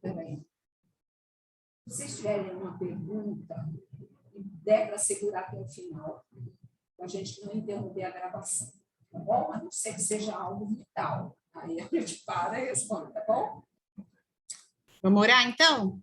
Peraí. Se vocês tiverem uma pergunta, der para segurar até o final, para a gente não interromper a gravação, tá bom? A não ser que seja algo vital. Aí a gente para e responde, tá bom? Vamos orar, então?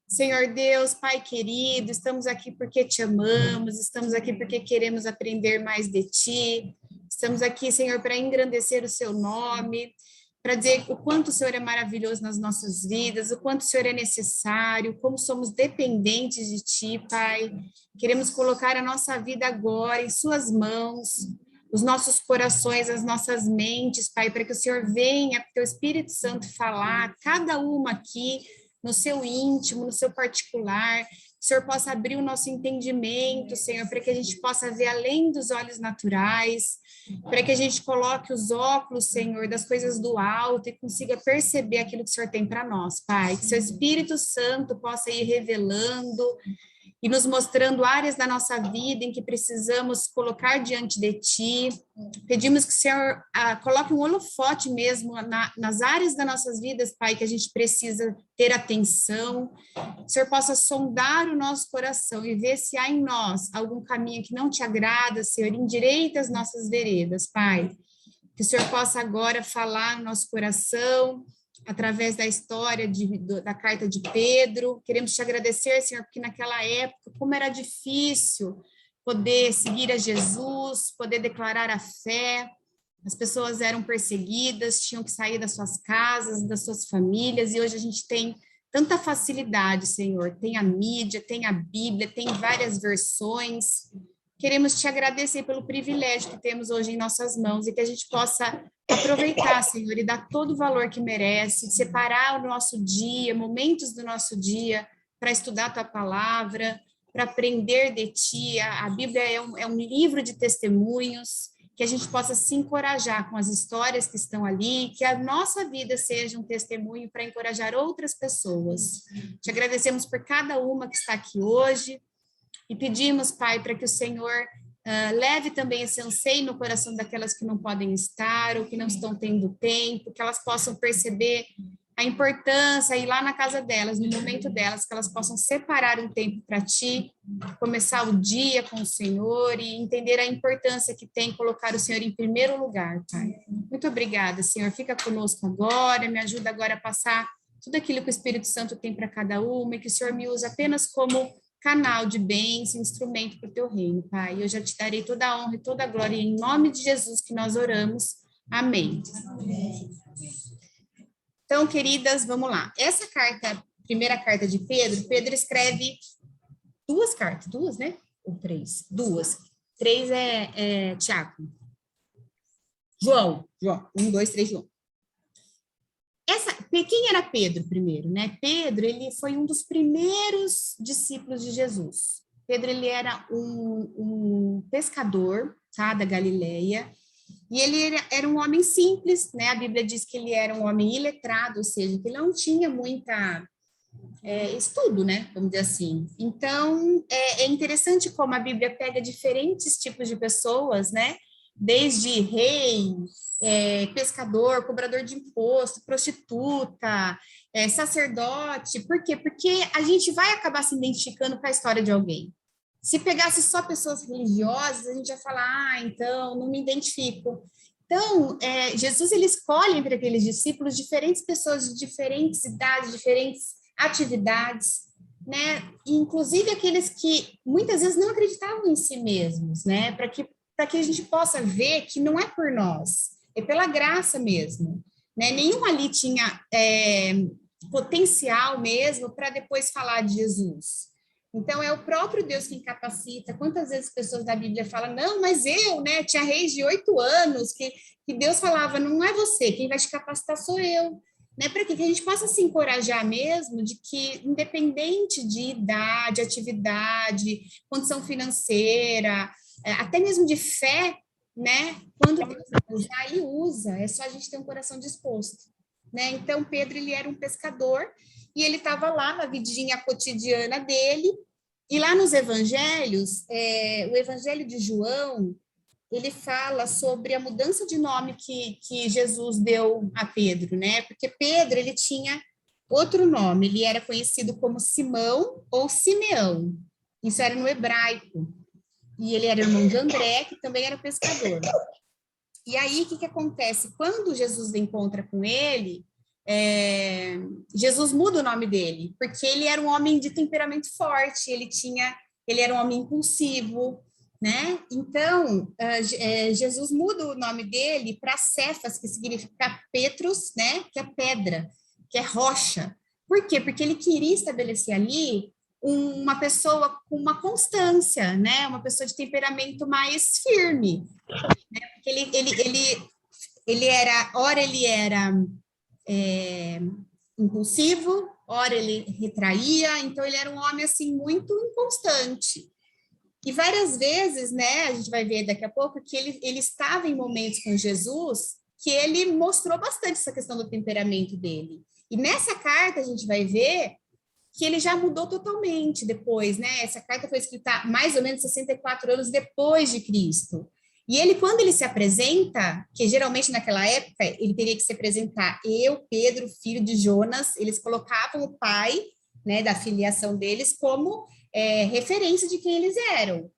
Senhor Deus, Pai querido, estamos aqui porque te amamos, estamos aqui porque queremos aprender mais de ti, estamos aqui, Senhor, para engrandecer o seu nome, para dizer o quanto o Senhor é maravilhoso nas nossas vidas, o quanto o Senhor é necessário, como somos dependentes de ti, Pai. Queremos colocar a nossa vida agora em suas mãos, os nossos corações, as nossas mentes, Pai, para que o Senhor venha, teu Espírito Santo falar, cada uma aqui, no seu íntimo, no seu particular, que o Senhor possa abrir o nosso entendimento, Senhor, para que a gente possa ver além dos olhos naturais, para que a gente coloque os óculos, Senhor, das coisas do alto e consiga perceber aquilo que o Senhor tem para nós, Pai, que seu Espírito Santo possa ir revelando e nos mostrando áreas da nossa vida em que precisamos colocar diante de Ti. Pedimos que o Senhor coloque um holofote mesmo nas áreas das nossas vidas, Pai, que a gente precisa ter atenção. Que o Senhor possa sondar o nosso coração e ver se há em nós algum caminho que não Te agrada, Senhor, endireita as nossas veredas, Pai. Que o Senhor possa agora falar no nosso coração, através da história da carta de Pedro. Queremos te agradecer, Senhor, porque naquela época, como era difícil poder seguir a Jesus, poder declarar a fé, as pessoas eram perseguidas, tinham que sair das suas casas, das suas famílias, e hoje a gente tem tanta facilidade, Senhor, tem a mídia, tem a Bíblia, tem várias versões. Queremos te agradecer pelo privilégio que temos hoje em nossas mãos e que a gente possa aproveitar, Senhor, e dar todo o valor que merece, separar o nosso dia, momentos do nosso dia para estudar a Tua palavra, para aprender de Ti. A Bíblia é um livro de testemunhos, que a gente possa se encorajar com as histórias que estão ali, que a nossa vida seja um testemunho para encorajar outras pessoas. Te agradecemos por cada uma que está aqui hoje, e pedimos, Pai, para que o Senhor leve também esse anseio no coração daquelas que não podem estar ou que não estão tendo tempo, que elas possam perceber a importância, ir lá na casa delas, no momento delas, que elas possam separar um tempo para Ti, começar o dia com o Senhor e entender a importância que tem colocar o Senhor em primeiro lugar, Pai. Muito obrigada, Senhor. Fica conosco agora, me ajuda agora a passar tudo aquilo que o Espírito Santo tem para cada uma e que o Senhor me use apenas como canal de bênção, instrumento para o Teu reino, Pai. Eu já Te darei toda a honra e toda a glória, em nome de Jesus que nós oramos. Amém. Então, queridas, vamos lá. Essa carta, primeira carta de Pedro, Pedro escreve duas cartas, duas, né? Ou três? Duas. Três é Tiago. João. 1, 2, 3, João. Quem era Pedro primeiro, né? Pedro, ele foi um dos primeiros discípulos de Jesus. Pedro, ele era um pescador, tá, da Galileia, e ele era um homem simples, né? A Bíblia diz que ele era um homem iletrado, ou seja, que ele não tinha muita estudo, né? Vamos dizer assim. Então, é interessante como a Bíblia pega diferentes tipos de pessoas, né? Desde rei, pescador, cobrador de imposto, prostituta, sacerdote. Por quê? Porque a gente vai acabar se identificando com a história de alguém. Se pegasse só pessoas religiosas, a gente ia falar, então, não me identifico. Então, Jesus, ele escolhe entre aqueles discípulos diferentes pessoas de diferentes idades, diferentes atividades, né? Inclusive aqueles que muitas vezes não acreditavam em si mesmos, né? Para que a gente possa ver que não é por nós, é pela graça mesmo, né? Nenhum ali tinha potencial mesmo para depois falar de Jesus. Então, é o próprio Deus quem capacita. Quantas vezes pessoas da Bíblia falam, não, mas eu, né, tinha reis de 8 anos, que Deus falava, não é você, quem vai te capacitar sou eu. Né, para que a gente possa se encorajar mesmo de que, independente de idade, atividade, condição financeira, até mesmo de fé, né, quando Deus usar, ele usa, é só a gente ter um coração disposto. Né? Então, Pedro, ele era um pescador, e ele estava lá na vidinha cotidiana dele, e lá nos evangelhos, o evangelho de João, ele fala sobre a mudança de nome que Jesus deu a Pedro, né? Porque Pedro, ele tinha outro nome, ele era conhecido como Simão ou Simeão. Isso era no hebraico. E ele era irmão de André, que também era pescador. E aí, o que acontece? Quando Jesus encontra com ele, Jesus muda o nome dele, porque ele era um homem de temperamento forte, ele era um homem impulsivo, né? Então, Jesus muda o nome dele para Cefas, que significa Petros, né? Que é pedra, que é rocha. Por quê? Porque ele queria estabelecer ali uma pessoa com uma constância, né? Uma pessoa de temperamento mais firme. Né? Porque ora ele era impulsivo, ora ele retraía, então ele era um homem assim muito inconstante. E várias vezes, né, a gente vai ver daqui a pouco que ele estava em momentos com Jesus que ele mostrou bastante essa questão do temperamento dele. E nessa carta a gente vai ver que ele já mudou totalmente depois, né? Essa carta foi escrita mais ou menos 64 anos depois de Cristo. E ele, quando ele se apresenta, que geralmente naquela época ele teria que se apresentar, eu, Pedro, filho de Jonas, eles colocavam o pai, né, da filiação deles como referência de quem eles eram.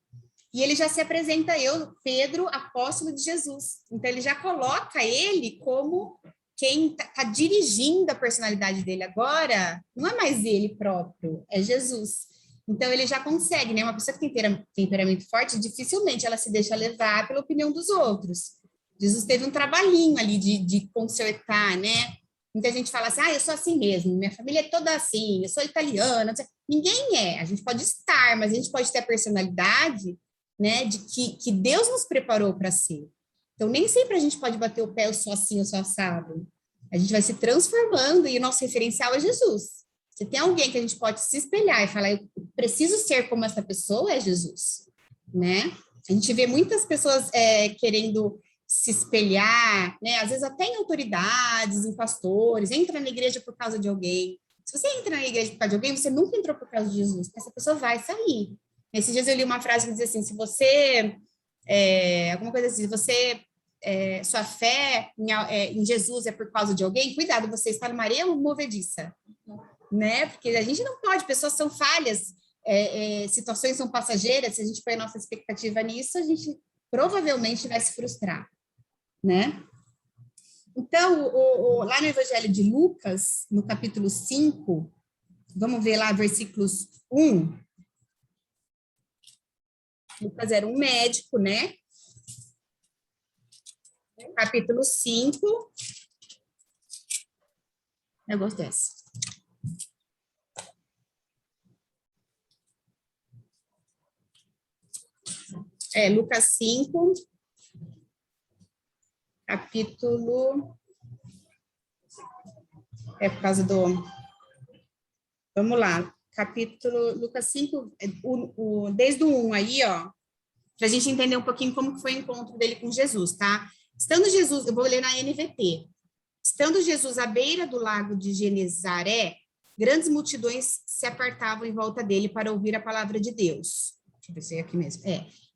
E ele já se apresenta, eu, Pedro, apóstolo de Jesus. Então ele já coloca ele como quem está dirigindo a personalidade dele agora, não é mais ele próprio, é Jesus. Então, ele já consegue, né? Uma pessoa que tem temperamento forte, dificilmente ela se deixa levar pela opinião dos outros. Jesus teve um trabalhinho ali de consertar, né? Muita gente fala assim, eu sou assim mesmo, minha família é toda assim, eu sou italiana. Ninguém é, a gente pode estar, mas a gente pode ter a personalidade, né, de que Deus nos preparou para ser. Então, nem sempre a gente pode bater o pé, eu sou assim, eu sou assado. A gente vai se transformando e o nosso referencial é Jesus. Se tem alguém que a gente pode se espelhar e falar, eu preciso ser como essa pessoa, é Jesus, né? A gente vê muitas pessoas querendo se espelhar, né? Às vezes até em autoridades, em pastores, entra na igreja por causa de alguém. Se você entra na igreja por causa de alguém, você nunca entrou por causa de Jesus, essa pessoa vai sair. Nesses dias eu li uma frase que dizia assim, se você, alguma coisa assim, se você, sua fé em Jesus é por causa de alguém, cuidado, você está numa areia movediça, né? Porque a gente não pode, pessoas são falhas, situações são passageiras, se a gente põe a nossa expectativa nisso, a gente provavelmente vai se frustrar, né? Então, lá no Evangelho de Lucas, no capítulo 5, vamos ver lá versículos 1. Lucas era um médico, né? Capítulo 5. Eu gosto dessa. Lucas 5, capítulo... por causa do... Vamos lá. Capítulo... Lucas 5, desde o 1 aí, ó, para a gente entender um pouquinho como foi o encontro dele com Jesus, tá? Estando Jesus... Eu vou ler na NVT. Estando Jesus à beira do lago de Genezaré, grandes multidões se apartavam em volta dele para ouvir a palavra de Deus. Deixa eu ver se é aqui mesmo.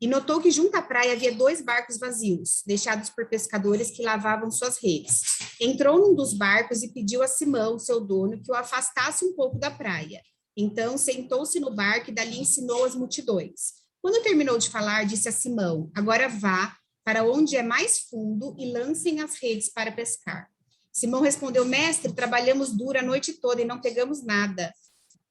E notou que junto à praia havia 2 barcos vazios, deixados por pescadores que lavavam suas redes. Entrou num dos barcos e pediu a Simão, seu dono, que o afastasse um pouco da praia. Então sentou-se no barco e dali ensinou as multidões. Quando terminou de falar, disse a Simão, agora vá para onde é mais fundo e lancem as redes para pescar. Simão respondeu, mestre, trabalhamos duro a noite toda e não pegamos nada.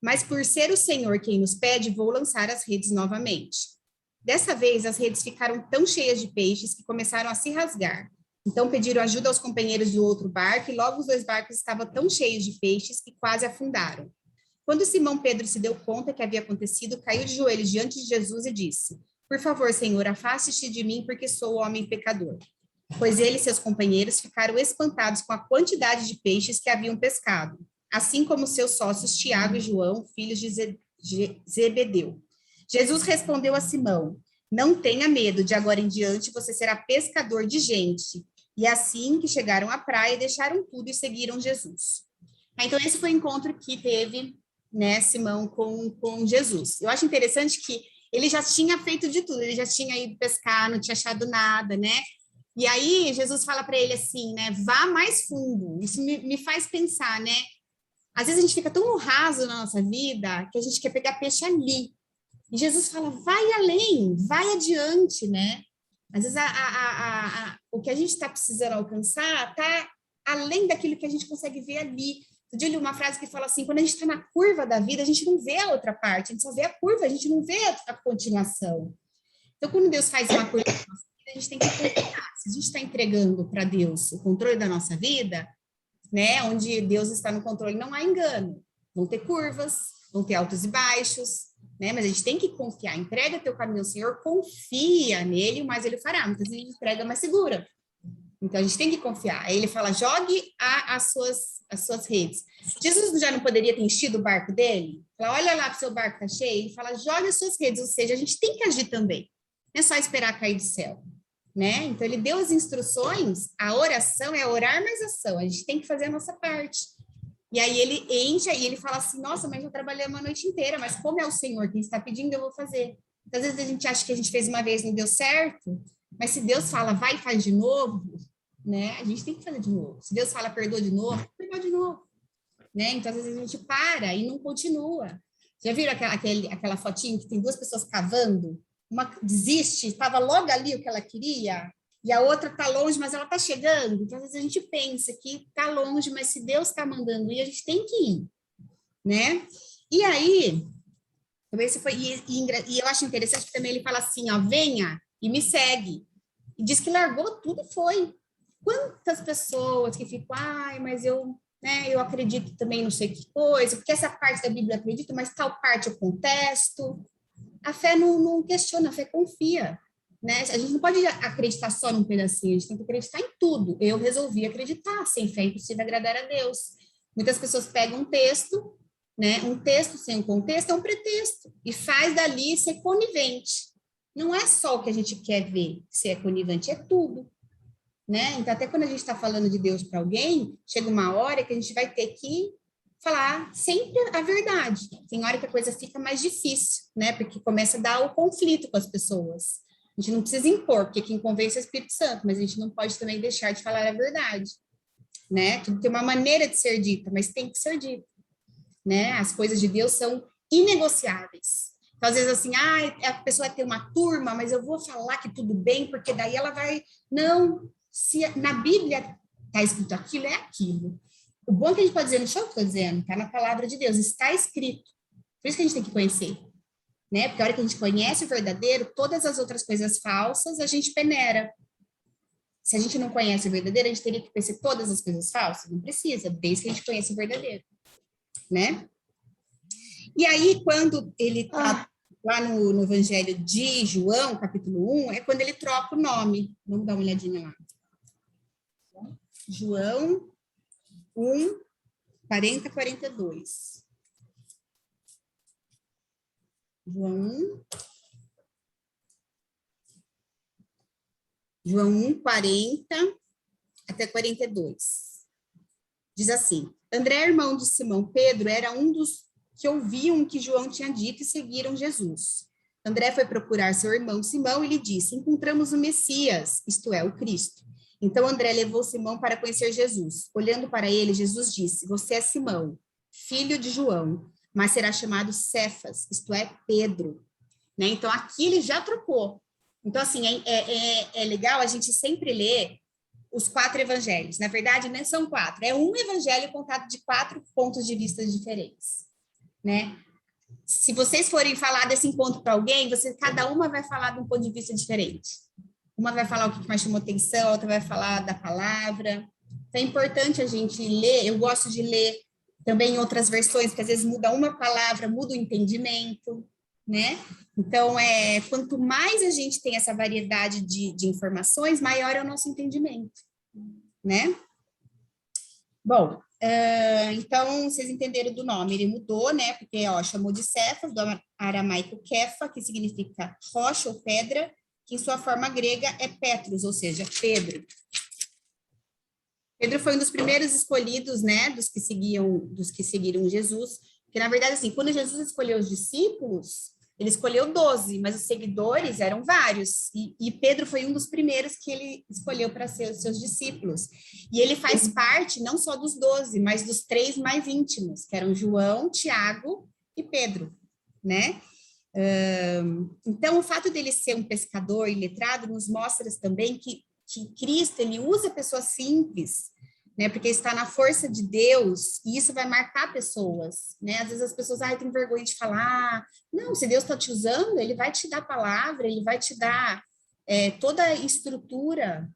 Mas por ser o Senhor quem nos pede, vou lançar as redes novamente. Dessa vez, as redes ficaram tão cheias de peixes que começaram a se rasgar. Então pediram ajuda aos companheiros do outro barco e logo os 2 barcos estavam tão cheios de peixes que quase afundaram. Quando Simão Pedro se deu conta que havia acontecido, caiu de joelhos diante de Jesus e disse, por favor, Senhor, afaste-te de mim porque sou homem pecador. Pois ele e seus companheiros ficaram espantados com a quantidade de peixes que haviam pescado, assim como seus sócios Tiago e João, filhos de Zebedeu. Jesus respondeu a Simão, não tenha medo, de agora em diante você será pescador de gente. E assim que chegaram à praia, deixaram tudo e seguiram Jesus. Então, esse foi o encontro que teve, né, Simão com Jesus. Eu acho interessante que ele já tinha feito de tudo, ele já tinha ido pescar, não tinha achado nada, né? E aí, Jesus fala para ele assim, né, vá mais fundo. Isso me faz pensar, né? Às vezes a gente fica tão no raso na nossa vida que a gente quer pegar peixe ali. E Jesus fala, vai além, vai adiante, né? Às vezes o que a gente está precisando alcançar está além daquilo que a gente consegue ver ali. Eu li uma frase que fala assim, quando a gente está na curva da vida, a gente não vê a outra parte, a gente só vê a curva, a gente não vê a continuação. Então, quando Deus faz uma curva na nossa vida, a gente tem que confiar. Se a gente está entregando para Deus o controle da nossa vida, né, onde Deus está no controle, não há engano. Vão ter curvas, vão ter altos e baixos, né? Mas a gente tem que confiar. Entrega teu caminho ao Senhor, confia nele, mas ele fará. Muitas vezes entrega, mas segura. Então, a gente tem que confiar. Aí ele fala, jogue as suas redes. Jesus já não poderia ter enchido o barco dele? Fala, olha lá que seu barco está cheio. Ele fala, jogue as suas redes. Ou seja, a gente tem que agir também. Não é só esperar cair do céu. Né? Então, ele deu as instruções, a oração é orar mais ação, a gente tem que fazer a nossa parte. E aí ele enche, e ele fala assim, nossa, mas eu trabalhei uma noite inteira, mas como é o Senhor quem está pedindo, eu vou fazer. Então, às vezes a gente acha que a gente fez uma vez e não deu certo, mas se Deus fala, vai e faz de novo, né? A gente tem que fazer de novo. Se Deus fala, perdoa de novo, perdoa de novo. Né? Então, às vezes a gente para e não continua. Já viram aquela fotinho que tem duas pessoas cavando? Uma desiste, estava logo ali o que ela queria, e a outra está longe, mas ela está chegando. Então, às vezes a gente pensa que está longe, mas se Deus está mandando ir, a gente tem que ir, né? E aí, esse foi, e eu acho interessante que também ele fala assim, ó, venha e me segue. E diz que largou tudo e foi. Quantas pessoas que ficam, ai, mas eu acredito também não sei que coisa, porque essa parte da Bíblia eu acredito, mas tal parte eu contesto. A fé não questiona, a fé confia, né? A gente não pode acreditar só num pedacinho, a gente tem que acreditar em tudo. Eu resolvi acreditar, sem fé é impossível agradar a Deus. Muitas pessoas pegam um texto, né? Um texto sem um contexto é um pretexto, e faz dali ser conivente. Não é só o que a gente quer ver se é conivente, é tudo, né? Então, até quando a gente está falando de Deus para alguém, chega uma hora que a gente vai ter que falar sempre a verdade. Tem hora que a coisa fica mais difícil, né? Porque começa a dar o conflito com as pessoas. A gente não precisa impor, porque quem convence é o Espírito Santo, mas a gente não pode também deixar de falar a verdade, né? Tudo tem uma maneira de ser dita, mas tem que ser dita, né? As coisas de Deus são inegociáveis. Então, às vezes, assim, a pessoa tem uma turma, mas eu vou falar que tudo bem, porque daí ela vai... Não, se na Bíblia está escrito aquilo, é aquilo. O bom é que a gente pode dizer, não sou eu que estou dizendo, está na palavra de Deus, está escrito. Por isso que a gente tem que conhecer, né? Porque a hora que a gente conhece o verdadeiro, todas as outras coisas falsas, a gente peneira. Se a gente não conhece o verdadeiro, a gente teria que conhecer todas as coisas falsas? Não precisa, desde que a gente conheça o verdadeiro, né? E aí, quando ele está lá no Evangelho de João, capítulo 1, é quando ele troca o nome. Vamos dar uma olhadinha lá. João 1, 40, 42. João 1, 40 até 42. Diz assim, André, irmão de Simão Pedro, era um dos que ouviam o que João tinha dito e seguiram Jesus. André foi procurar seu irmão Simão e lhe disse, encontramos o Messias, isto é, o Cristo. Então André levou Simão para conhecer Jesus. Olhando para ele, Jesus disse, você é Simão, filho de João, mas será chamado Cefas, isto é, Pedro. Né? Então aqui ele já trocou. Então assim, é legal a gente sempre ler os 4 evangelhos. Na verdade, não são 4, é um evangelho contado de 4 pontos de vista diferentes. Né? Se vocês forem falar desse encontro para alguém, cada uma vai falar de um ponto de vista diferente. Uma vai falar o que mais chamou atenção, a outra vai falar da palavra. Então, é importante a gente ler, eu gosto de ler também em outras versões, porque às vezes muda uma palavra, muda o entendimento, né? Então, quanto mais a gente tem essa variedade de informações, maior é o nosso entendimento, né? Bom, então, vocês entenderam do nome, ele mudou, né? Porque, chamou de Cefas, do aramaico Kefa, que significa rocha ou pedra, que em sua forma grega é Petros, ou seja, Pedro. Pedro foi um dos primeiros escolhidos, né, dos que seguiram Jesus, porque, na verdade, assim, quando Jesus escolheu os discípulos, Ele escolheu 12, mas os seguidores eram vários. E Pedro foi um dos primeiros que ele escolheu para ser os seus discípulos. E ele faz parte não só dos 12, mas dos 3 mais íntimos, que eram João, Tiago e Pedro, né? Então, o fato dele ser um pescador e letrado nos mostra também que Cristo, ele usa pessoas simples, né? Porque está na força de Deus, e isso vai marcar pessoas, né? Às vezes as pessoas, têm vergonha de falar. Não, se Deus está te usando, ele vai te dar palavra, ele vai te dar toda a estrutura,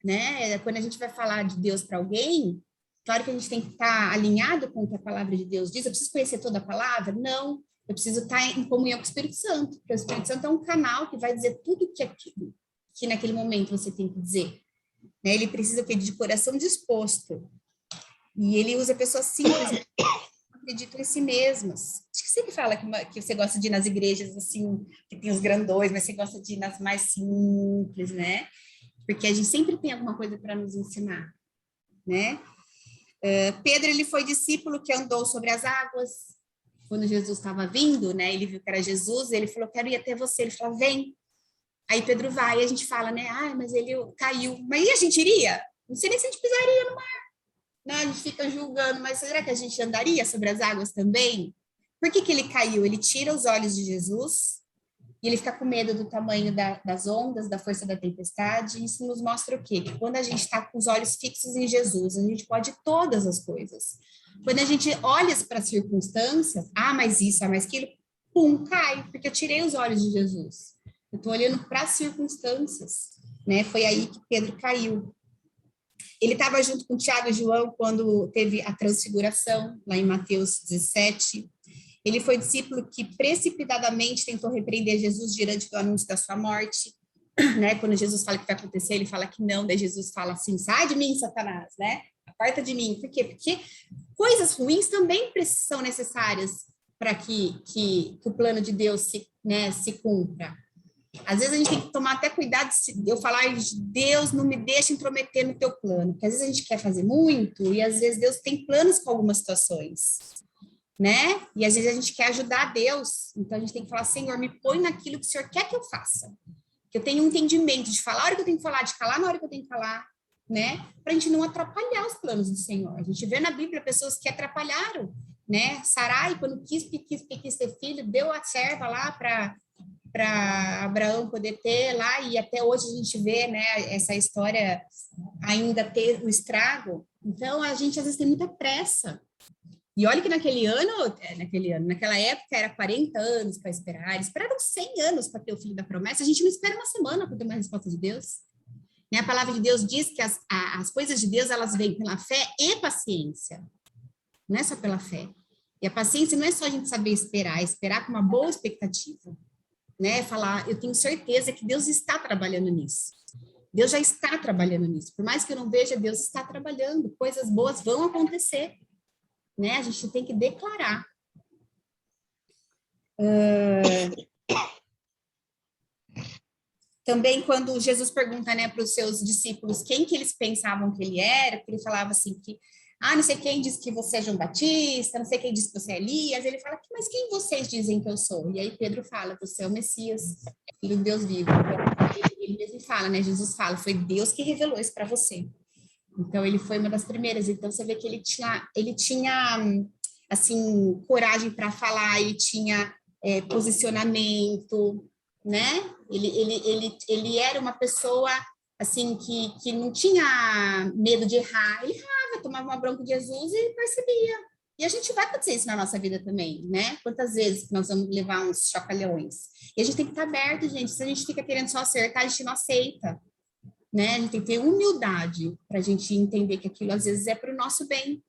né? Quando a gente vai falar de Deus para alguém, claro que a gente tem que estar alinhado com o que a palavra de Deus diz. Eu preciso conhecer toda a palavra? Não. Eu preciso estar em comunhão com o Espírito Santo, porque o Espírito Santo é um canal que vai dizer tudo que naquele momento você tem que dizer. Né? Ele precisa ter de coração disposto. E ele usa pessoas simples, que acreditam em si mesmas. Acho que sempre fala que você gosta de ir nas igrejas, assim, que tem os grandões, mas você gosta de ir nas mais simples, né? Porque a gente sempre tem alguma coisa para nos ensinar, né? Pedro, ele foi discípulo que andou sobre as águas. Quando Jesus estava vindo, né, ele viu que era Jesus, ele falou, quero ir até você. Ele falou, vem. Aí Pedro vai, e a gente fala, né, mas ele caiu. Mas e a gente iria? Não sei nem se a gente pisaria no mar. Não, a gente fica julgando, mas será que a gente andaria sobre as águas também? Por que ele caiu? Ele tira os olhos de Jesus, e ele fica com medo do tamanho das ondas, da força da tempestade. Isso nos mostra o quê? Que quando a gente está com os olhos fixos em Jesus, a gente pode todas as coisas. Quando a gente olha para as circunstâncias, mais isso, mais aquilo, pum, cai, porque eu tirei os olhos de Jesus. Eu estou olhando para as circunstâncias, né? Foi aí que Pedro caiu. Ele estava junto com Tiago e João quando teve a transfiguração, lá em Mateus 17. Ele foi discípulo que precipitadamente tentou repreender Jesus diante do anúncio da sua morte, né? Quando Jesus fala que vai acontecer, ele fala que não, daí Jesus fala assim, sai de mim, Satanás, né? Aparta de mim. Por quê? Porque coisas ruins também são necessárias para que o plano de Deus se cumpra. Às vezes a gente tem que tomar até cuidado de eu falar, Deus, não me deixa intrometer no teu plano, porque às vezes a gente quer fazer muito e às vezes Deus tem planos com algumas situações, né? E às vezes a gente quer ajudar Deus, então a gente tem que falar, Senhor, me põe naquilo que o Senhor quer que eu faça, que eu tenha um entendimento de falar a hora que eu tenho que falar, de calar na hora que eu tenho que falar, né? Para a gente não atrapalhar os planos do Senhor. A gente vê na Bíblia pessoas que atrapalharam, né? Sarai, quando quis ter filho, deu a serva lá para Abraão poder ter lá, e até hoje a gente vê, né, essa história ainda ter o estrago. Então, a gente às vezes tem muita pressa. E olha que naquela época era 40 anos para esperar, eles esperaram 100 anos para ter o filho da promessa, a gente não espera uma semana para ter uma resposta de Deus. Né? A palavra de Deus diz que as coisas de Deus, elas vêm pela fé e paciência, não é só pela fé. E a paciência não é só a gente saber esperar, é esperar com uma boa expectativa. Né, falar, eu tenho certeza que Deus está trabalhando nisso. Deus já está trabalhando nisso. Por mais que eu não veja, Deus está trabalhando. Coisas boas vão acontecer. Né? A gente tem que declarar. Também quando Jesus pergunta, né, para os seus discípulos quem que eles pensavam que ele era, porque ele falava assim que não sei quem diz que você é João Batista, não sei quem diz que você é Elias, ele fala, mas quem vocês dizem que eu sou? E aí Pedro fala, você é o Messias, filho de Deus vivo. Ele mesmo fala, né, Jesus fala, foi Deus que revelou isso para você. Então, ele foi uma das primeiras. Então, você vê que ele tinha assim, coragem para falar, ele tinha posicionamento, né? Ele era uma pessoa assim que não tinha medo de errar. Ele errava, tomava uma bronca de Jesus e percebia. E a gente vai acontecer isso na nossa vida também, né? Quantas vezes nós vamos levar uns chocalhões? E a gente tem que estar aberto, gente. Se a gente fica querendo só acertar, a gente não aceita, né? A gente tem que ter humildade para a gente entender que aquilo às vezes é para o nosso bem.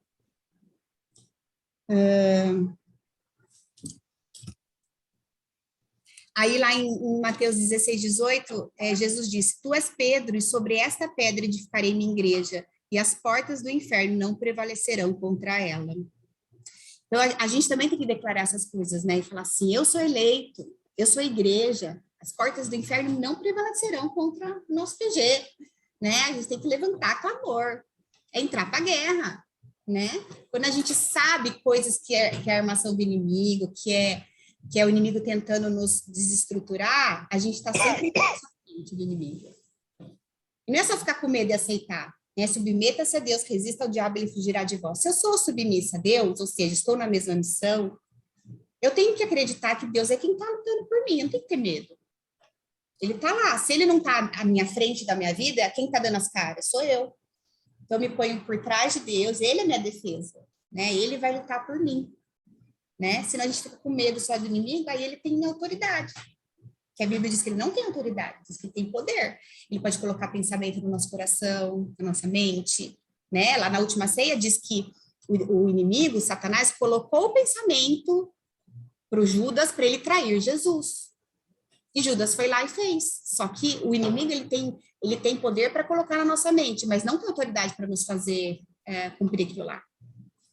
Aí lá em Mateus 16, 18, Jesus disse, tu és Pedro, e sobre esta pedra edificarei minha igreja, e as portas do inferno não prevalecerão contra ela. Então, a gente também tem que declarar essas coisas, né? E falar assim, eu sou eleito, eu sou igreja, as portas do inferno não prevalecerão contra o nosso PG, né? A gente tem que levantar clamor, entrar para a guerra, né? Quando a gente sabe coisas que é a armação do inimigo, que é que é o inimigo tentando nos desestruturar, a gente está sempre frente do inimigo. E não é só ficar com medo e aceitar, né? Submeta-se a Deus, resista ao diabo, ele fugirá de vós. Se eu sou submissa a Deus, ou seja, estou na mesma missão, eu tenho que acreditar que Deus é quem está lutando por mim, eu não tenho que ter medo. Ele está lá, se ele não está à minha frente da minha vida, quem está dando as caras? Sou eu. Então, eu me ponho por trás de Deus, ele é minha defesa, né? Ele vai lutar por mim, né? Senão a gente fica com medo só do inimigo, aí ele tem autoridade. Que a Bíblia diz que ele não tem autoridade, diz que ele tem poder. Ele pode colocar pensamento no nosso coração, na nossa mente, né? Lá na última ceia diz que o inimigo, Satanás, colocou o pensamento para o Judas para ele trair Jesus. E Judas foi lá e fez. Só que o inimigo, ele tem poder para colocar na nossa mente, mas não tem autoridade para nos fazer cumprir aquilo lá.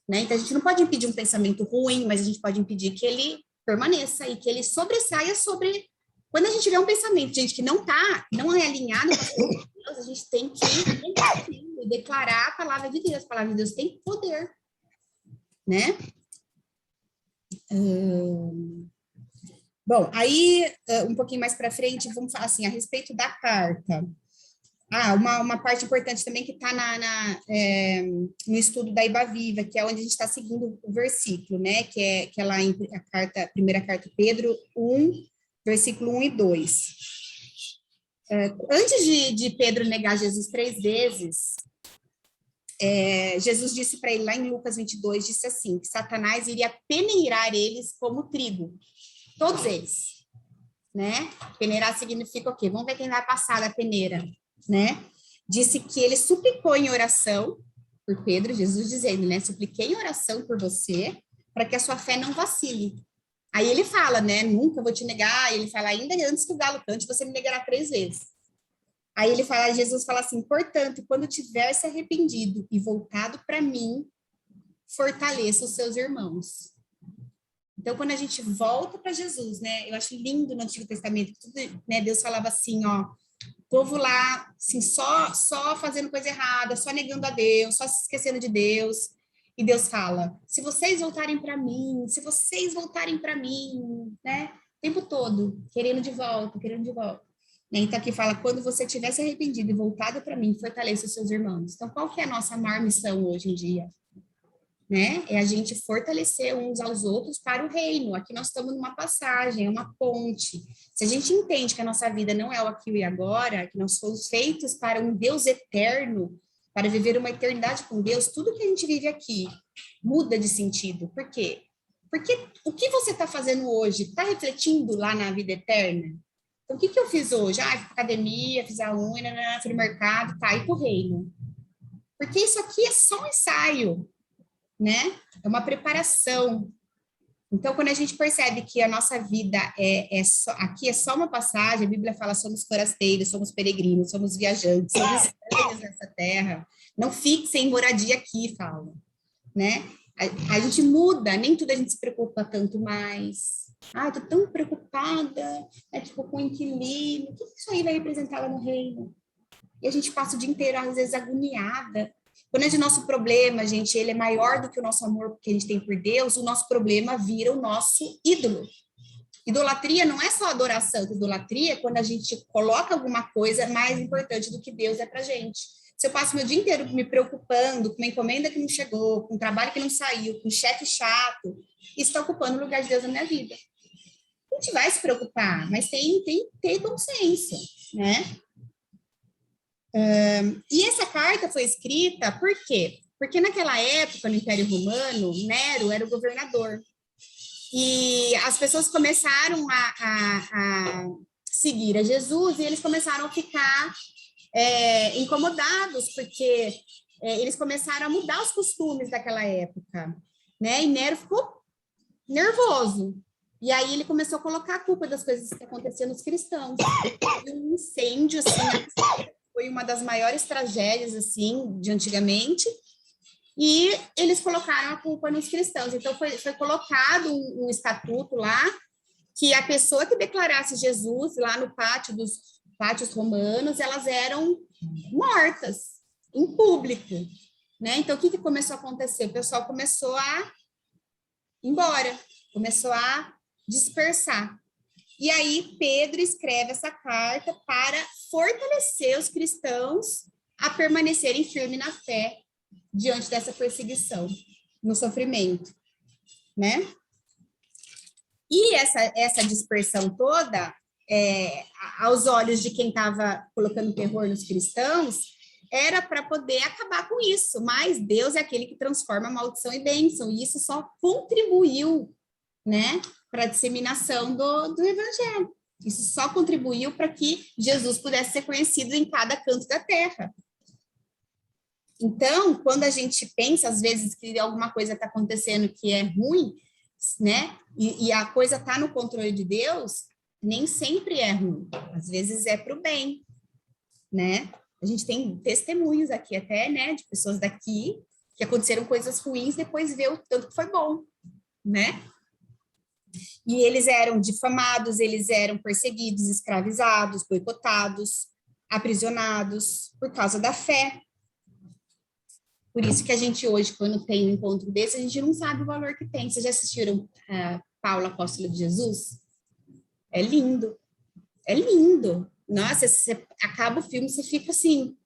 Né? Então, a gente não pode impedir um pensamento ruim, mas a gente pode impedir que ele permaneça e que ele sobressaia sobre... Quando a gente vê um pensamento, gente, que não é alinhado com Deus, a gente tem que declarar a palavra de Deus. A palavra de Deus tem poder, né? Bom, aí, um pouquinho mais para frente, vamos falar assim, a respeito da carta. Uma parte importante também que está no estudo da Iba Viva, que é onde a gente está seguindo o versículo, né? Que é lá em primeira carta de Pedro 1, versículo 1 e 2. Antes de Pedro negar Jesus 3 vezes, Jesus disse para ele lá em Lucas 22, disse assim, que Satanás iria peneirar eles como trigo, todos eles, né? Peneirar significa o quê? Vamos ver quem vai passar da peneira, né? Disse que ele suplicou em oração por Pedro, Jesus dizendo, né? Supliquei em oração por você, para que a sua fé não vacile. Aí ele fala, né? Nunca vou te negar. Ele fala, ainda antes que o galo cante, você me negará 3 vezes. Aí Jesus fala assim, portanto, quando tiver se arrependido e voltado para mim, fortaleça os seus irmãos. Então, quando a gente volta para Jesus, né? Eu acho lindo no Antigo Testamento, tudo, né? Deus falava assim, ó, o povo lá, assim, só fazendo coisa errada, só negando a Deus, só se esquecendo de Deus. E Deus fala, se vocês voltarem para mim, né? O tempo todo, querendo de volta. Então, aqui fala, quando você tiver se arrependido e voltado para mim, fortaleça os seus irmãos. Então, qual que é a nossa maior missão hoje em dia? Né? É a gente fortalecer uns aos outros para o reino. Aqui nós estamos numa passagem, é uma ponte. Se a gente entende que a nossa vida não é o aqui e agora, que nós fomos feitos para um Deus eterno, para viver uma eternidade com Deus, tudo que a gente vive aqui muda de sentido. Por quê? Porque o que você está fazendo hoje está refletindo lá na vida eterna? Então, o que eu fiz hoje? Fui para academia, fiz a unha, fui no mercado, tá, e para o reino. Porque isso aqui é só um ensaio, né? É uma preparação. Então, quando a gente percebe que a nossa vida aqui é só uma passagem, a Bíblia fala, somos forasteiros, somos peregrinos, somos viajantes, somos estranhos nessa terra, não fique sem moradia aqui, fala, né? A gente muda, nem tudo a gente se preocupa tanto mais. Eu tô tão preocupada, com o inquilino, o que isso aí vai representar lá no reino? E a gente passa o dia inteiro, às vezes, agoniada. Quando é de nosso problema, gente, ele é maior do que o nosso amor que a gente tem por Deus, o nosso problema vira o nosso ídolo. Idolatria não é só adoração, idolatria é quando a gente coloca alguma coisa mais importante do que Deus é pra gente. Se eu passo meu dia inteiro me preocupando com uma encomenda que não chegou, com um trabalho que não saiu, com um chefe chato, isso está ocupando o lugar de Deus na minha vida. A gente vai se preocupar, mas tem que ter consciência, né? E essa carta foi escrita por quê? Porque naquela época, no Império Romano, Nero era o governador. E as pessoas começaram a seguir a Jesus e eles começaram a ficar incomodados, porque eles começaram a mudar os costumes daquela época, né? E Nero ficou nervoso. E aí ele começou a colocar a culpa das coisas que aconteciam nos cristãos. E um incêndio, assim, foi uma das maiores tragédias, assim, de antigamente, e eles colocaram a culpa nos cristãos. Então, foi colocado um estatuto lá, que a pessoa que declarasse Jesus lá no pátio dos pátios romanos, elas eram mortas, em público, né? Então, o que começou a acontecer? O pessoal começou a ir embora, começou a dispersar. E aí Pedro escreve essa carta para fortalecer os cristãos a permanecerem firmes na fé diante dessa perseguição, no sofrimento, né? E essa dispersão toda, aos olhos de quem estava colocando terror nos cristãos, era para poder acabar com isso, mas Deus é aquele que transforma maldição em bênção, e isso só contribuiu, né, para a disseminação do evangelho. Isso só contribuiu para que Jesus pudesse ser conhecido em cada canto da terra. Então, quando a gente pensa, às vezes, que alguma coisa está acontecendo que é ruim, né, e a coisa está no controle de Deus, nem sempre é ruim, às vezes é para o bem, né? A gente tem testemunhos aqui até, né, de pessoas daqui que aconteceram coisas ruins, depois vê o tanto que foi bom, né? E eles eram difamados, eles eram perseguidos, escravizados, boicotados, aprisionados por causa da fé. Por isso que a gente hoje, quando tem um encontro desse, a gente não sabe o valor que tem. Vocês já assistiram Paulo, Apóstolo de Jesus? É lindo. É lindo. Nossa, você acaba o filme, você fica assim,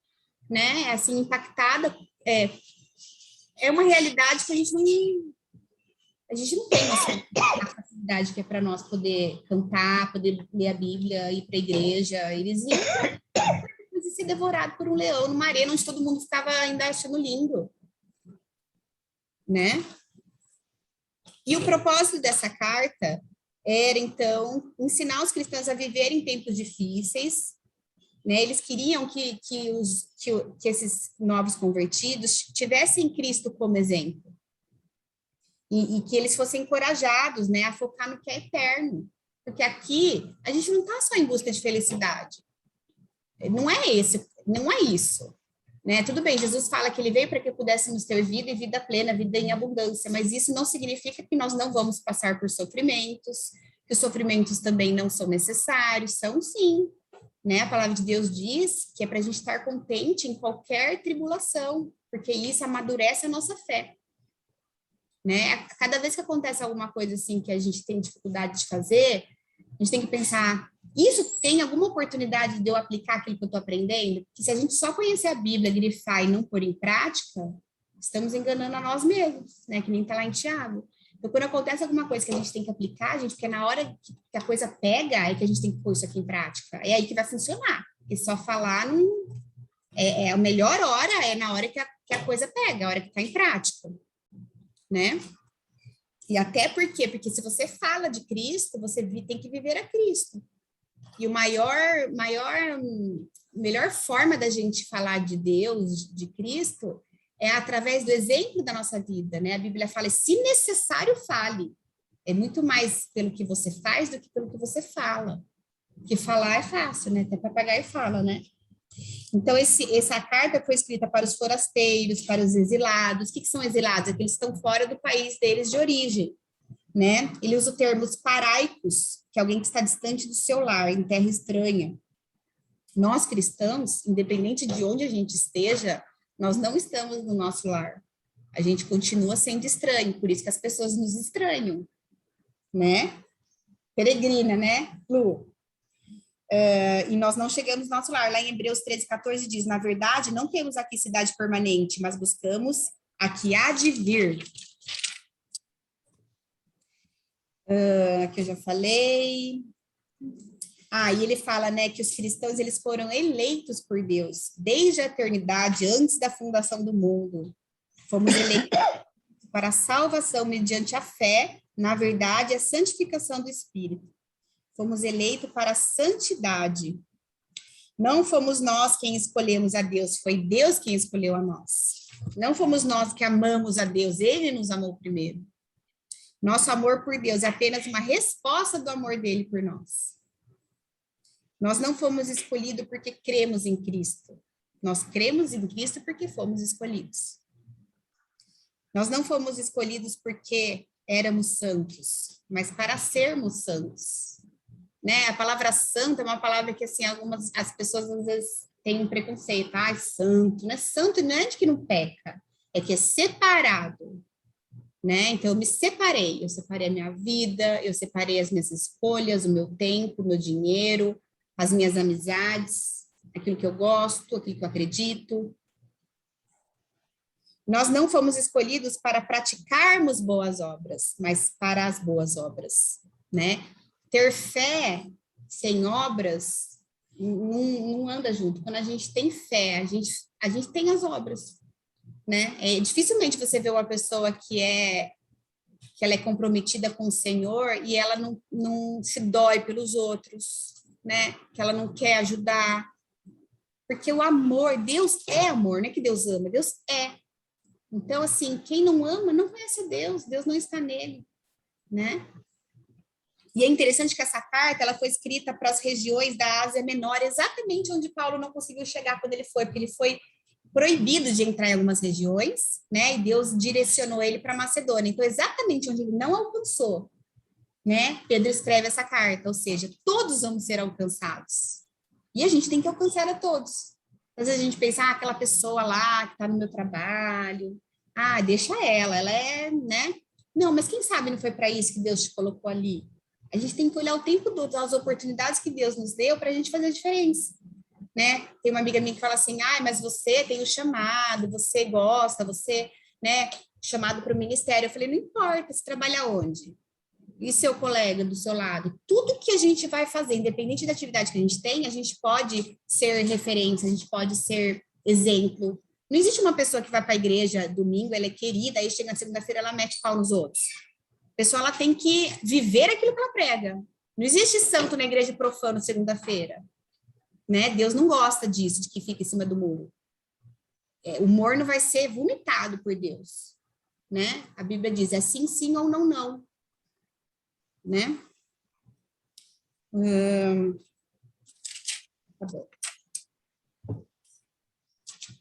né? Assim, impactada. É uma realidade que a gente não tem a facilidade que é para nós poder cantar, poder ler a Bíblia, ir para a igreja. Eles iam ser devorados por um leão numa arena onde todo mundo estava ainda achando lindo, né? E o propósito dessa carta era, então, ensinar os cristãos a viver em tempos difíceis, né? Eles queriam que esses novos convertidos tivessem Cristo como exemplo. E que eles fossem encorajados, né, a focar no que é eterno. Porque aqui, a gente não está só em busca de felicidade. Não é isso. Né? Tudo bem, Jesus fala que ele veio para que pudéssemos ter vida e vida plena, vida em abundância, mas isso não significa que nós não vamos passar por sofrimentos, que os sofrimentos também não são necessários, são sim. Né? A palavra de Deus diz que é para a gente estar contente em qualquer tribulação, porque isso amadurece a nossa fé. Né? Cada vez que acontece alguma coisa assim que a gente tem dificuldade de fazer, a gente tem que pensar, isso tem alguma oportunidade de eu aplicar aquilo que eu estou aprendendo? Porque se a gente só conhecer a Bíblia, grifar e não pôr em prática, estamos enganando a nós mesmos, né? Que nem está lá em Tiago. Então, quando acontece alguma coisa que a gente tem que aplicar, gente, porque é na hora que a coisa pega, é que a gente tem que pôr isso aqui em prática. É aí que vai funcionar. E só falar não... a melhor hora é na hora que a coisa pega, a hora que está em prática. Né? E até porque se você fala de Cristo, você tem que viver a Cristo. E a melhor forma da gente falar de Deus, de Cristo, é através do exemplo da nossa vida, né? A Bíblia fala, se necessário, fale. É muito mais pelo que você faz do que pelo que você fala. Porque falar é fácil, né? Até papagaio fala, né? Então, essa carta foi escrita para os forasteiros, para os exilados. O que são exilados? Aqueles que estão fora do país deles de origem, né? Ele usa o termo paraicos, que é alguém que está distante do seu lar, em terra estranha. Nós, cristãos, independente de onde a gente esteja, nós não estamos no nosso lar. A gente continua sendo estranho, por isso que as pessoas nos estranham, né? Peregrina, né, Lu? E nós não chegamos no nosso lar. Lá em Hebreus 13:14 diz, na verdade, não temos aqui cidade permanente, mas buscamos a que há de vir. Que eu já falei. E ele fala, né, que os cristãos, eles foram eleitos por Deus, desde a eternidade, antes da fundação do mundo. Fomos eleitos para a salvação mediante a fé, na verdade, a santificação do Espírito. Fomos eleitos para a santidade. Não fomos nós quem escolhemos a Deus, foi Deus quem escolheu a nós. Não fomos nós que amamos a Deus, Ele nos amou primeiro. Nosso amor por Deus é apenas uma resposta do amor dele por nós. Nós não fomos escolhidos porque cremos em Cristo. Nós cremos em Cristo porque fomos escolhidos. Nós não fomos escolhidos porque éramos santos, mas para sermos santos. Né? A palavra santo é uma palavra que, assim, as pessoas às vezes têm um preconceito. Santo, não é santo, não é de que não peca, é que é separado. né? Então, eu separei a minha vida, eu separei as minhas escolhas, o meu tempo, o meu dinheiro, as minhas amizades, aquilo que eu gosto, aquilo que eu acredito. Nós não fomos escolhidos para praticarmos boas obras, mas para as boas obras, né? Ter fé sem obras não anda junto. Quando a gente tem fé, a gente tem as obras, né? Dificilmente você vê uma pessoa que ela é comprometida com o Senhor e ela não se dói pelos outros, né? Que ela não quer ajudar. Porque o amor, Deus é amor, não é que Deus ama, Deus é. Então, assim, quem não ama não conhece a Deus, Deus não está nele, né? E é interessante que essa carta, ela foi escrita para as regiões da Ásia Menor, exatamente onde Paulo não conseguiu chegar quando ele foi, porque ele foi proibido de entrar em algumas regiões, né? E Deus direcionou ele para Macedônia. Então, exatamente onde ele não alcançou, né? Pedro escreve essa carta, ou seja, todos vamos ser alcançados. E a gente tem que alcançar a todos. Às vezes a gente pensa, aquela pessoa lá que está no meu trabalho, deixa ela é, né? Não, mas quem sabe não foi para isso que Deus te colocou ali? A gente tem que olhar o tempo todo as oportunidades que Deus nos deu para a gente fazer a diferença, né? Tem uma amiga minha que fala assim, mas você tem o chamado, você gosta, você, né, chamado para o ministério. Eu falei, não importa, você trabalha onde? E seu colega do seu lado? Tudo que a gente vai fazer, independente da atividade que a gente tem, a gente pode ser referência, a gente pode ser exemplo. Não existe uma pessoa que vai para a igreja domingo, ela é querida, aí chega na segunda-feira, ela mete pau nos outros. A pessoa, ela tem que viver aquilo que ela prega. Não existe santo na igreja profano segunda-feira, né? Deus não gosta disso, de que fica em cima do muro. O morno vai ser vomitado por Deus, né? A Bíblia diz, é sim, sim ou não, não. Né? Tá bom.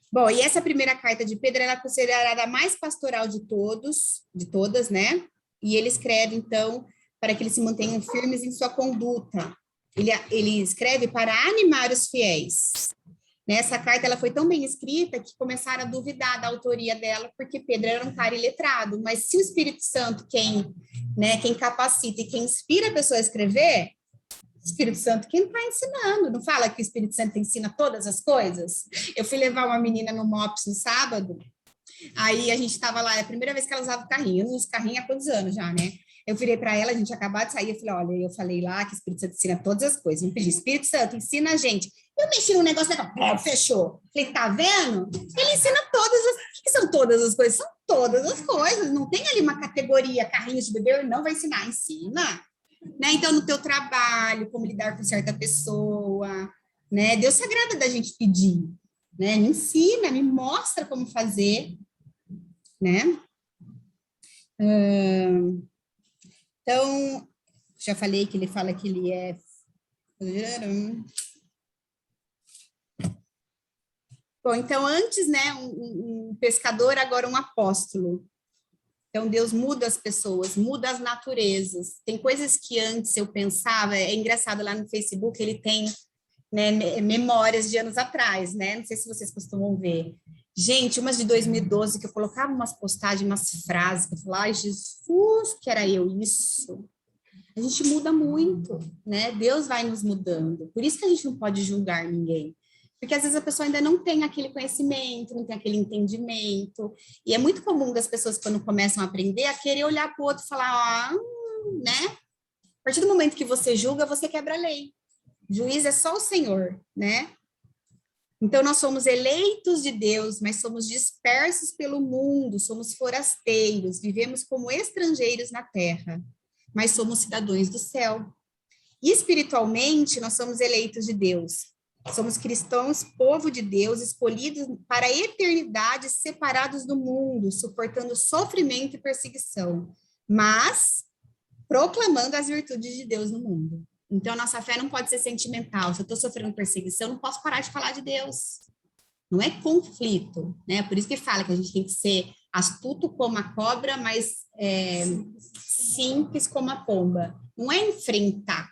Bom, e essa primeira carta de Pedro, ela é considerada a mais pastoral de todas, né? E ele escreve, então, para que eles se mantenham firmes em sua conduta. Ele escreve para animar os fiéis. Essa carta, ela foi tão bem escrita que começaram a duvidar da autoria dela, porque Pedro era um cara iletrado, mas se o Espírito Santo, quem capacita e quem inspira a pessoa a escrever, o Espírito Santo quem está ensinando, não fala que o Espírito Santo ensina todas as coisas? Eu fui levar uma menina no MOPS no sábado, aí a gente estava lá, é a primeira vez que ela usava o carrinho, eu não uso carrinho há quantos anos já, né? Eu virei para ela, a gente acabou de sair, eu falei, olha, eu falei lá que o Espírito Santo ensina todas as coisas, eu pedi, Espírito Santo, ensina a gente. Eu mexi no negócio, fechou. Falei, tá vendo? Ele ensina todas as... O que são todas as coisas? São todas as coisas, não tem ali uma categoria, carrinhos de bebê, ele não vai ensinar, ensina. Né? Então, no teu trabalho, como lidar com certa pessoa, né? Deus se agrada da gente pedir, né? Me ensina, me mostra como fazer, né? Então, já falei que ele fala que ele é... Bom, então, antes, né, um pescador, agora um apóstolo. Então, Deus muda as pessoas, muda as naturezas. Tem coisas que antes eu pensava, é engraçado, lá no Facebook ele tem, né, memórias de anos atrás, né? Não sei se vocês costumam ver. Gente, umas de 2012 que eu colocava umas postagens, umas frases, que eu falava, ai, Jesus, que era eu isso. A gente muda muito, né? Deus vai nos mudando. Por isso que a gente não pode julgar ninguém. Porque às vezes a pessoa ainda não tem aquele conhecimento, não tem aquele entendimento. E é muito comum das pessoas, quando começam a aprender, a querer olhar para o outro e falar, né? A partir do momento que você julga, você quebra a lei. Juiz é só o Senhor, né? Então, nós somos eleitos de Deus, mas somos dispersos pelo mundo, somos forasteiros, vivemos como estrangeiros na terra, mas somos cidadãos do céu. E espiritualmente, nós somos eleitos de Deus. Somos cristãos, povo de Deus, escolhidos para a eternidade, separados do mundo, suportando sofrimento e perseguição, mas proclamando as virtudes de Deus no mundo. Então, a nossa fé não pode ser sentimental. Se eu estou sofrendo perseguição, eu não posso parar de falar de Deus. Não é conflito, né? Por isso que fala que a gente tem que ser astuto como a cobra, mas simples como a pomba. Não é enfrentar,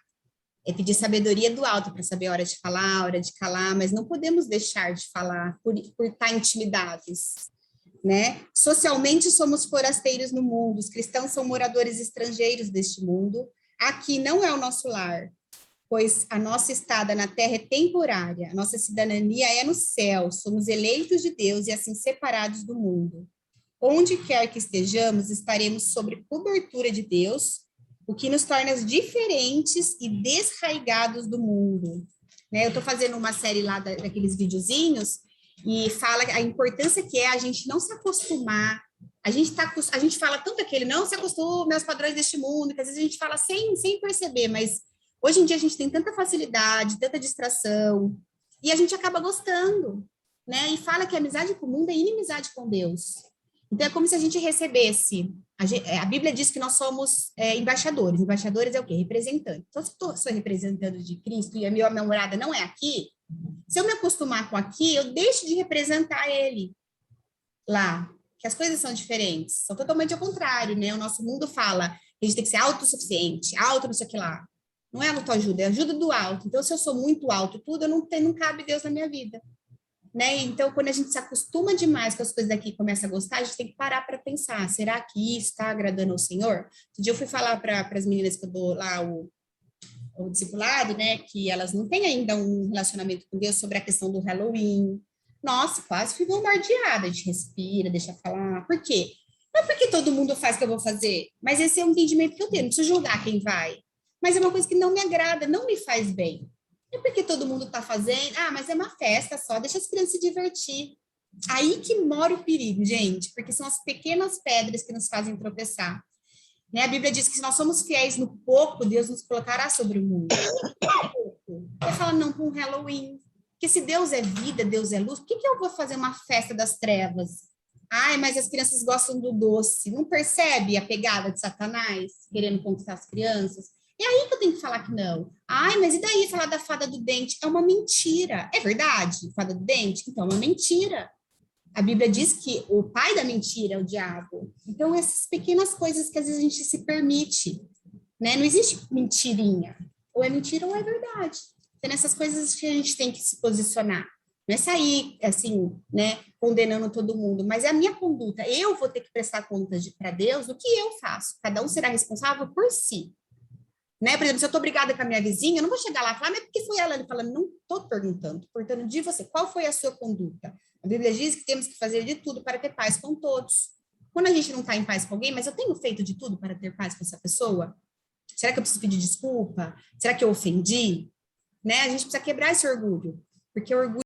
é pedir sabedoria do alto para saber a hora de falar, a hora de calar, mas não podemos deixar de falar por estar intimidados, né? Socialmente somos forasteiros no mundo, os cristãos são moradores estrangeiros deste mundo. Aqui não é o nosso lar, pois a nossa estada na terra é temporária, a nossa cidadania é no céu, somos eleitos de Deus e assim separados do mundo. Onde quer que estejamos, estaremos sob cobertura de Deus, o que nos torna diferentes e desraigados do mundo. Né? Eu estou fazendo uma série lá daqueles videozinhos e fala a importância que é a gente não se acostumar. A gente fala tanto aquele não se acostume aos padrões deste mundo, que às vezes a gente fala sem perceber, mas hoje em dia a gente tem tanta facilidade, tanta distração, e a gente acaba gostando, né? E fala que a amizade com o mundo é inimizade com Deus. Então, é como se a gente recebesse... A Bíblia diz que nós somos embaixadores. Embaixadores é o quê? Representantes. Então, se eu sou representante de Cristo e a minha namorada não é aqui, se eu me acostumar com aqui, eu deixo de representar ele lá. Que as coisas são diferentes. São totalmente ao contrário, né? O nosso mundo fala que a gente tem que ser autossuficiente, auto não sei o que lá. Não é autoajuda, é ajuda do alto. Então, se eu sou muito alto tudo, não cabe Deus na minha vida. Né? Então, quando a gente se acostuma demais com as coisas daqui e começa a gostar, a gente tem que parar para pensar, será que isso está agradando ao Senhor? Outro dia eu fui falar para as meninas que eu dou lá o discipulado, né, que elas não têm ainda um relacionamento com Deus sobre a questão do Halloween. Nossa, quase fui bombardeada, a gente respira, deixa falar. Por quê? Não é porque todo mundo faz o que eu vou fazer, mas esse é um entendimento que eu tenho, não preciso julgar quem vai. Mas é uma coisa que não me agrada, não me faz bem. É porque todo mundo está fazendo, mas é uma festa só, deixa as crianças se divertir. Aí que mora o perigo, gente, porque são as pequenas pedras que nos fazem tropeçar. Né? A Bíblia diz que se nós somos fiéis no pouco, Deus nos colocará sobre o mundo. Você fala não para um Halloween, porque se Deus é vida, Deus é luz, por que eu vou fazer uma festa das trevas? Mas as crianças gostam do doce, não percebe a pegada de Satanás, querendo conquistar as crianças? É aí que eu tenho que falar que não. Mas e daí falar da fada do dente? É uma mentira. É verdade? Fada do dente? Então, é uma mentira. A Bíblia diz que o pai da mentira é o diabo. Então, essas pequenas coisas que às vezes a gente se permite, né? Não existe mentirinha. Ou é mentira ou é verdade. Então, nessas coisas que a gente tem que se posicionar. Não é sair, assim, né, condenando todo mundo, mas é a minha conduta. Eu vou ter que prestar contas para Deus do que eu faço. Cada um será responsável por si. Né? Por exemplo, se eu estou brigada com a minha vizinha, eu não vou chegar lá e falar, mas por que foi ela? Ele fala, não estou perguntando de você, qual foi a sua conduta? A Bíblia diz que temos que fazer de tudo para ter paz com todos. Quando a gente não está em paz com alguém, mas eu tenho feito de tudo para ter paz com essa pessoa? Será que eu preciso pedir desculpa? Será que eu ofendi? Né? A gente precisa quebrar esse orgulho, porque o orgulho